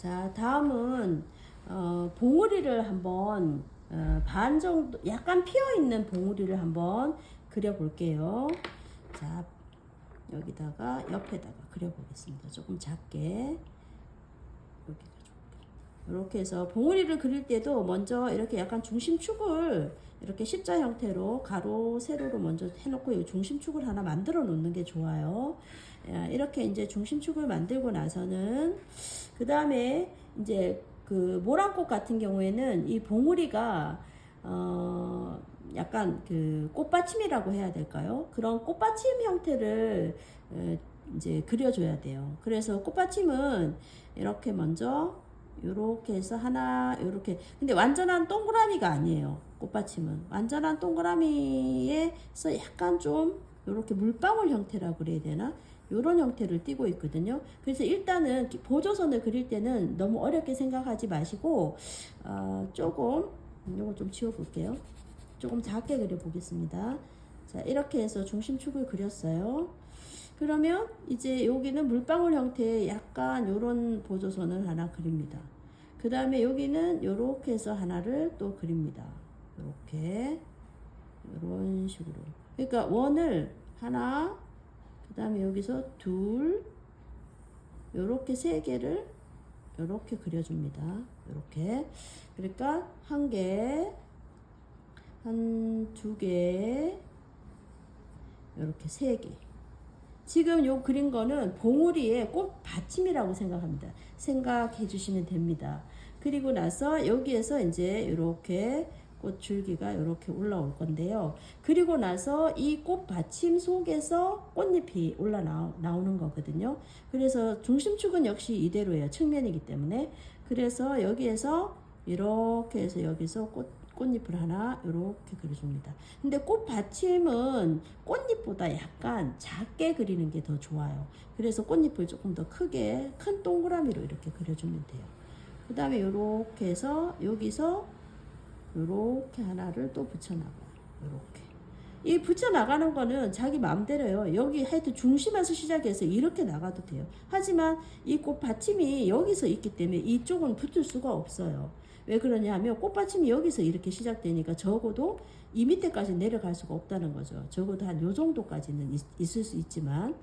자, 다음은 봉우리를 한번 반 정도 약간 피어 있는 봉우리를 한번 그려 볼게요. 자, 여기다가 옆에다가 그려 보겠습니다. 조금 작게. 여기가 이렇게 해서 봉우리를 그릴 때도 먼저 이렇게 약간 중심축을 이렇게 십자 형태로 가로 세로로 먼저 해놓고 이 중심축을 하나 만들어 놓는 게 좋아요. 이렇게 이제 중심축을 만들고 나서는 그 다음에 이제 그 모란꽃 같은 경우에는 이 봉우리가 약간 그 꽃받침이라고 해야 될까요? 그런 꽃받침 형태를 이제 그려줘야 돼요. 그래서 꽃받침은 이렇게 먼저 요렇게 해서 하나 요렇게, 근데 완전한 동그라미가 아니에요. 꽃받침은 완전한 동그라미에서 약간 좀 요렇게 물방울 형태라고 그래야 되나, 요런 형태를 띠고 있거든요. 그래서 일단은 보조선을 그릴 때는 너무 어렵게 생각하지 마시고 조금 요거 좀 지워 볼게요. 조금 작게 그려 보겠습니다. 자, 이렇게 해서 중심축을 그렸어요. 그러면 이제 여기는 물방울 형태의 약간 요런 보조선을 하나 그립니다. 그 다음에 여기는 요렇게 해서 하나를 또 그립니다. 요렇게 요런 식으로. 그러니까 원을 하나, 그 다음에 여기서 둘, 요렇게 세 개를 요렇게 그려줍니다. 요렇게. 그러니까 한 개, 한 두 개, 요렇게 세 개. 지금 요 그린 거는 봉우리의 꽃 받침이라고 생각해 주시면 됩니다. 그리고 나서 여기에서 이제 이렇게 꽃 줄기가 이렇게 올라올 건데요. 그리고 나서 이 꽃 받침 속에서 꽃잎이 나오는 거거든요. 그래서 중심축은 역시 이대로예요. 측면이기 때문에. 그래서 여기에서 이렇게 해서 여기서 꽃잎을 하나 이렇게 그려줍니다. 근데 꽃 받침은 꽃잎보다 약간 작게 그리는 게 더 좋아요. 그래서 꽃잎을 조금 더 크게 큰 동그라미로 이렇게 그려주면 돼요. 그 다음에 이렇게 해서 여기서 이렇게 하나를 또 붙여나가요. 이렇게. 이 붙여나가는 거는 자기 마음대로요. 여기 하여튼 중심에서 시작해서 이렇게 나가도 돼요. 하지만 이 꽃 받침이 여기서 있기 때문에 이쪽은 붙을 수가 없어요. 왜 그러냐 하면 꽃받침이 여기서 이렇게 시작되니까 적어도 이 밑에까지 내려갈 수가 없다는 거죠. 적어도 한 요 정도까지는 있을 수 있지만,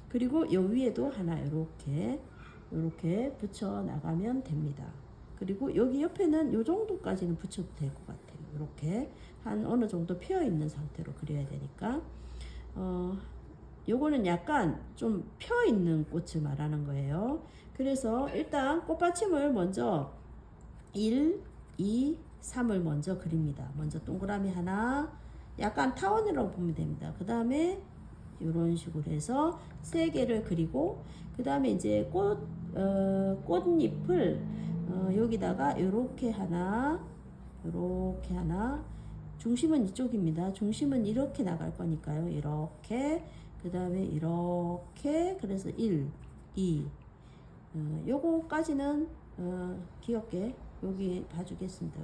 그리고 요 위에도 하나 이렇게 붙여 나가면 됩니다. 그리고 여기 옆에는 요 정도까지는 붙여도 될 것 같아요. 이렇게 한 어느 정도 피어 있는 상태로 그려야 되니까 요거는 약간 좀 펴 있는 꽃을 말하는 거예요. 그래서 일단 꽃받침을 먼저 1, 2, 3을 먼저 그립니다. 먼저 동그라미 하나, 약간 타원이라고 보면 됩니다. 그 다음에 이런 식으로 해서 3개를 그리고, 그 다음에 이제 꽃잎을 여기다가 이렇게 하나, 이렇게 하나, 중심은 이쪽입니다. 중심은 이렇게 나갈 거니까요. 이렇게, 그 다음에 이렇게, 그래서 1, 2, 요거까지는 귀엽게 여기 봐주겠습니다.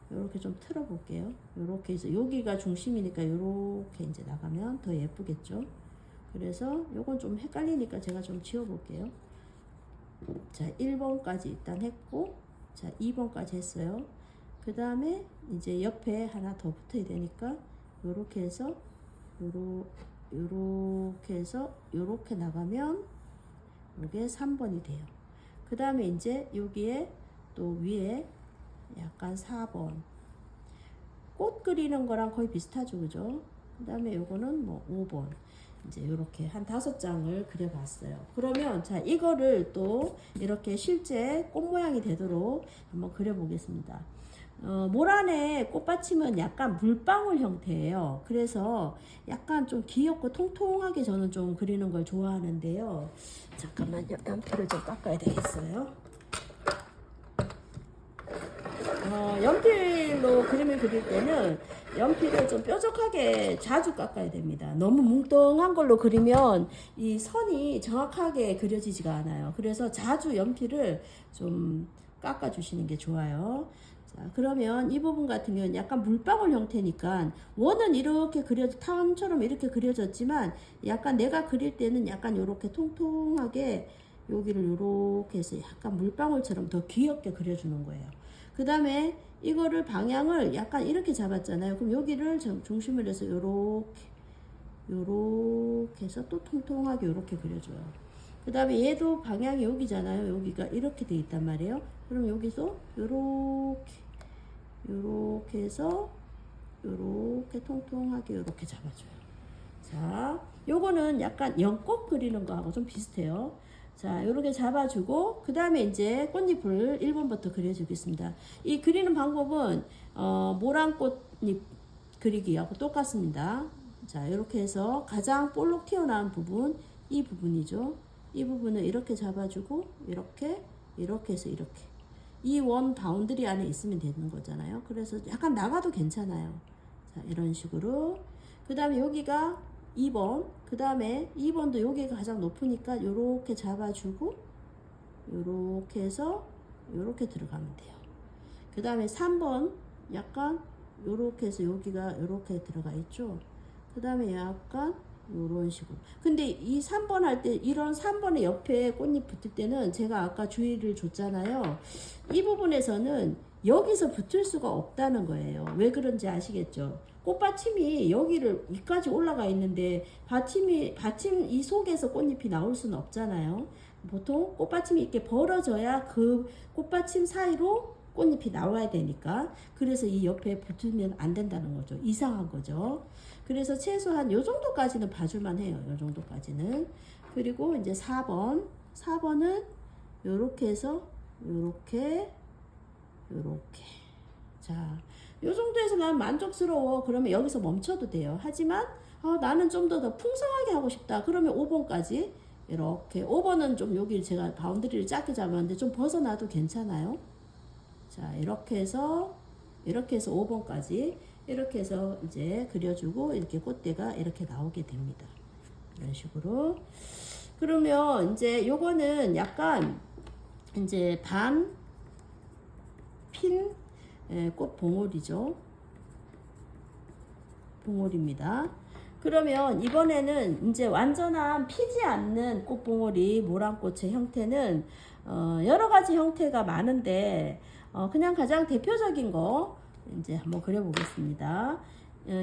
이렇게 좀 틀어 볼게요. 이렇게 해서 여기가 중심이니까 이렇게 이제 나가면 더 예쁘겠죠. 그래서 요건 좀 헷갈리니까 제가 좀 지워 볼게요. 자, 1번까지 일단 했고, 자, 2번까지 했어요. 그 다음에 이제 옆에 하나 더 붙어야 되니까 요렇게 해서 요렇게 해서 요렇게 나가면 요게 3번이 돼요. 그 다음에 이제 여기에 또 위에 약간 4번. 꽃 그리는 거랑 거의 비슷하죠, 그죠? 그 다음에 요거는 뭐 5번. 이제 요렇게 한 5장을 그려봤어요. 그러면 자, 이거를 또 이렇게 실제 꽃 모양이 되도록 한번 그려보겠습니다. 모란의 꽃받침은 약간 물방울 형태예요. 그래서 약간 좀 귀엽고 통통하게 저는 좀 그리는 걸 좋아하는데요. 잠깐만요. 연필을 좀 깎아야 되겠어요. 연필로 그림을 그릴 때는 연필을 좀 뾰족하게 자주 깎아야 됩니다. 너무 뭉뚱한 걸로 그리면 이 선이 정확하게 그려지지가 않아요. 그래서 자주 연필을 좀 깎아 주시는 게 좋아요. 자, 그러면 이 부분 같은 경우는 약간 물방울 형태니까 원은 이렇게 타원처럼 이렇게 그려졌지만 약간 내가 그릴 때는 약간 이렇게 통통하게 여기를 요렇게 해서 약간 물방울처럼 더 귀엽게 그려주는 거예요. 그 다음에 이거를 방향을 약간 이렇게 잡았잖아요. 그럼 여기를 중심을 해서 요렇게 해서 또 통통하게 요렇게 그려줘요. 그 다음에 얘도 방향이 여기잖아요. 여기가 이렇게 돼 있단 말이에요. 그럼 여기서 요렇게 해서 요렇게 통통하게 요렇게 잡아줘요. 자, 요거는 약간 연꽃 그리는 거하고 좀 비슷해요. 자, 요렇게 잡아주고, 그 다음에 이제 꽃잎을 1번부터 그려주겠습니다. 이 그리는 방법은, 모랑 꽃잎 그리기하고 똑같습니다. 자, 이렇게 해서 가장 볼록 튀어나온 부분, 이 부분이죠. 이 부분을 이렇게 잡아주고, 이렇게 해서 이렇게. 이 원 바운드리 안에 있으면 되는 거잖아요. 그래서 약간 나가도 괜찮아요. 자, 이런 식으로. 그 다음에 여기가 2번, 그 다음에 2번도 여기가 가장 높으니까 요렇게 잡아주고 요렇게 해서 요렇게 들어가면 돼요. 그 다음에 3번 약간 요렇게 해서 여기가 요렇게 들어가 있죠. 그 다음에 약간 요런 식으로. 근데 이 3번 할 때 이런 3번의 옆에 꽃잎 붙을 때는 제가 아까 주의를 줬잖아요. 이 부분에서는 여기서 붙을 수가 없다는 거예요. 왜 그런지 아시겠죠? 꽃받침이 여기를 위까지 올라가 있는데 받침 이 속에서 꽃잎이 나올 수는 없잖아요. 보통 꽃받침이 이렇게 벌어져야 그 꽃받침 사이로 꽃잎이 나와야 되니까. 그래서 이 옆에 붙으면 안 된다는 거죠. 이상한 거죠. 그래서 최소한 요 정도까지는 봐줄만 해요. 요 정도까지는. 그리고 이제 4번은 요렇게 해서 요렇게 자, 요 정도에서 난 만족스러워. 그러면 여기서 멈춰도 돼요. 하지만 나는 좀 더 풍성하게 하고 싶다. 그러면 5번까지 이렇게. 5번은 좀 여기 제가 바운드리를 작게 잡았는데 좀 벗어나도 괜찮아요. 자, 이렇게 해서 5번까지 이렇게 해서 이제 그려주고 이렇게 꽃대가 이렇게 나오게 됩니다. 이런 식으로. 그러면 이제 요거는 약간 이제 반 핀 꽃 봉오리죠. 봉오리입니다. 그러면 이번에는 이제 완전한 피지 않는 꽃봉오리 모란꽃의 형태는 여러 가지 형태가 많은데 그냥 가장 대표적인 거 이제 한번 그려보겠습니다.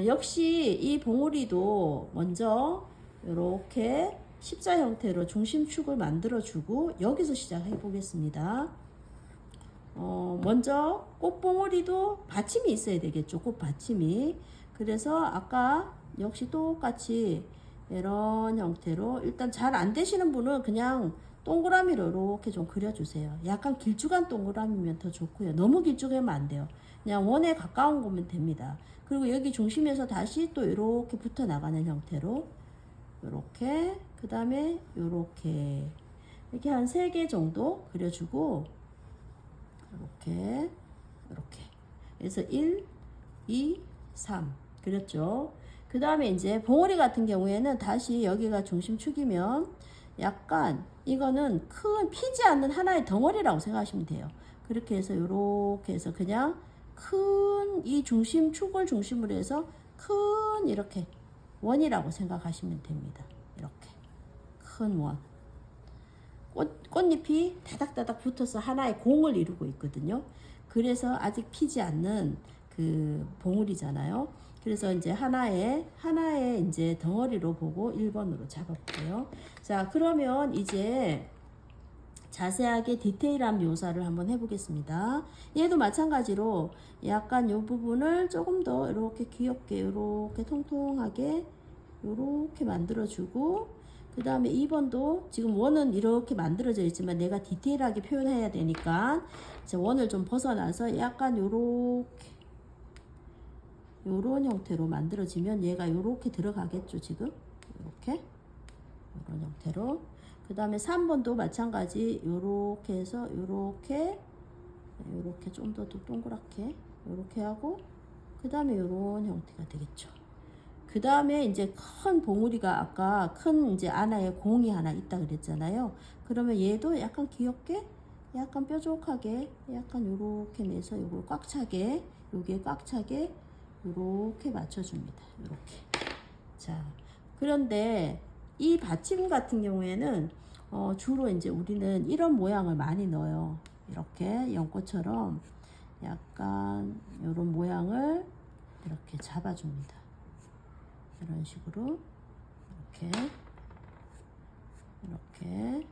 역시 이 봉오리도 먼저 이렇게 십자 형태로 중심축을 만들어주고 여기서 시작해 보겠습니다. 먼저 꽃봉오리도 받침이 있어야 되겠죠. 꽃받침이. 그래서 아까 역시 똑같이 이런 형태로 일단 잘 안 되시는 분은 그냥 동그라미로 이렇게 좀 그려주세요. 약간 길쭉한 동그라미면 더 좋고요. 너무 길쭉하면 안 돼요. 그냥 원에 가까운 거면 됩니다. 그리고 여기 중심에서 다시 또 이렇게 붙어 나가는 형태로 이렇게, 그 다음에 이렇게 한 3개 정도 그려주고 이렇게 그래서 1, 2, 3 그렸죠. 그 다음에 이제 봉오리 같은 경우에는 다시 여기가 중심축이면 약간 이거는 큰 피지 않는 하나의 덩어리라고 생각하시면 돼요. 그렇게 해서 이렇게 해서 그냥 큰 이 중심축을 중심으로 해서 큰 이렇게 원이라고 생각하시면 됩니다. 이렇게 큰 원. 꽃잎이 다닥다닥 붙어서 하나의 공을 이루고 있거든요. 그래서 아직 피지 않는 그 봉우리잖아요. 그래서 이제 하나의 이제 덩어리로 보고 1번으로 잡아볼게요. 자, 그러면 이제 자세하게 디테일한 묘사를 한번 해보겠습니다. 얘도 마찬가지로 약간 이 부분을 조금 더 이렇게 귀엽게 이렇게 통통하게 이렇게 만들어주고, 그 다음에 2번도 지금 원은 이렇게 만들어져 있지만 내가 디테일하게 표현해야 되니까 원을 좀 벗어나서 약간 요렇게 요런 형태로 만들어지면 얘가 요렇게 들어가겠죠. 지금 요렇게 요런 형태로. 그 다음에 3번도 마찬가지 요렇게 해서 요렇게 좀 더 동그랗게 요렇게 하고, 그 다음에 요런 형태가 되겠죠. 그 다음에 이제 큰 봉우리가 아까 큰 이제 안에 공이 하나 있다 그랬잖아요. 그러면 얘도 약간 귀엽게 약간 뾰족하게 약간 요렇게 내서 요걸 꽉 차게, 여기에 꽉 차게 요렇게 맞춰줍니다. 요렇게. 자, 그런데 이 받침 같은 경우에는 주로 이제 우리는 이런 모양을 많이 넣어요. 이렇게 연꽃처럼 약간 이런 모양을 이렇게 잡아줍니다. 이런 식으로 이렇게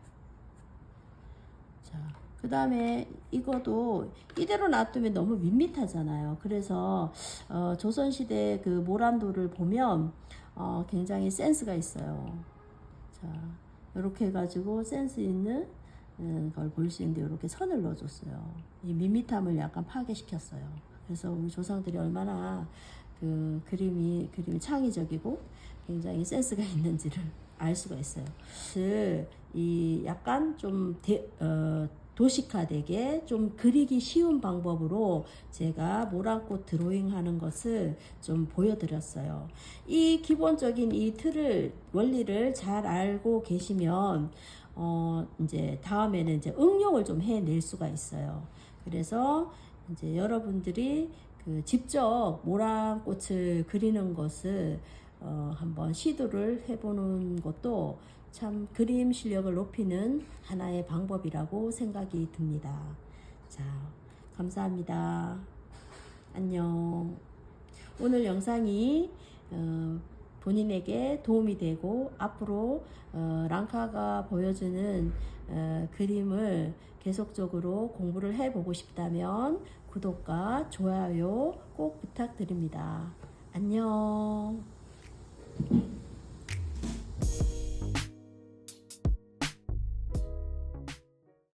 자, 그 다음에 이것도 이대로 놔두면 너무 밋밋하잖아요. 그래서 조선시대 그 모란도를 보면 굉장히 센스가 있어요. 자, 이렇게 해가지고 센스 있는 걸 볼 수 있는데 이렇게 선을 넣어줬어요. 이 밋밋함을 약간 파괴시켰어요. 그래서 우리 조상들이 얼마나 그 그림이 창의적이고 굉장히 센스가 있는지를 알 수가 있어요. 이 약간 좀 도식화되게 좀 그리기 쉬운 방법으로 제가 모란꽃 드로잉 하는 것을 좀 보여드렸어요. 이 기본적인 이 틀을, 원리를 잘 알고 계시면, 이제 다음에는 이제 응용을 좀 해낼 수가 있어요. 그래서 이제 여러분들이 그 직접 모란꽃을 그리는 것을 한번 시도를 해보는 것도 참 그림 실력을 높이는 하나의 방법이라고 생각이 듭니다. 자, 감사합니다. 안녕. 오늘 영상이 본인에게 도움이 되고 앞으로 랑카가 보여주는 그림을 계속적으로 공부를 해보고 싶다면 구독과 좋아요 꼭 부탁드립니다. 안녕.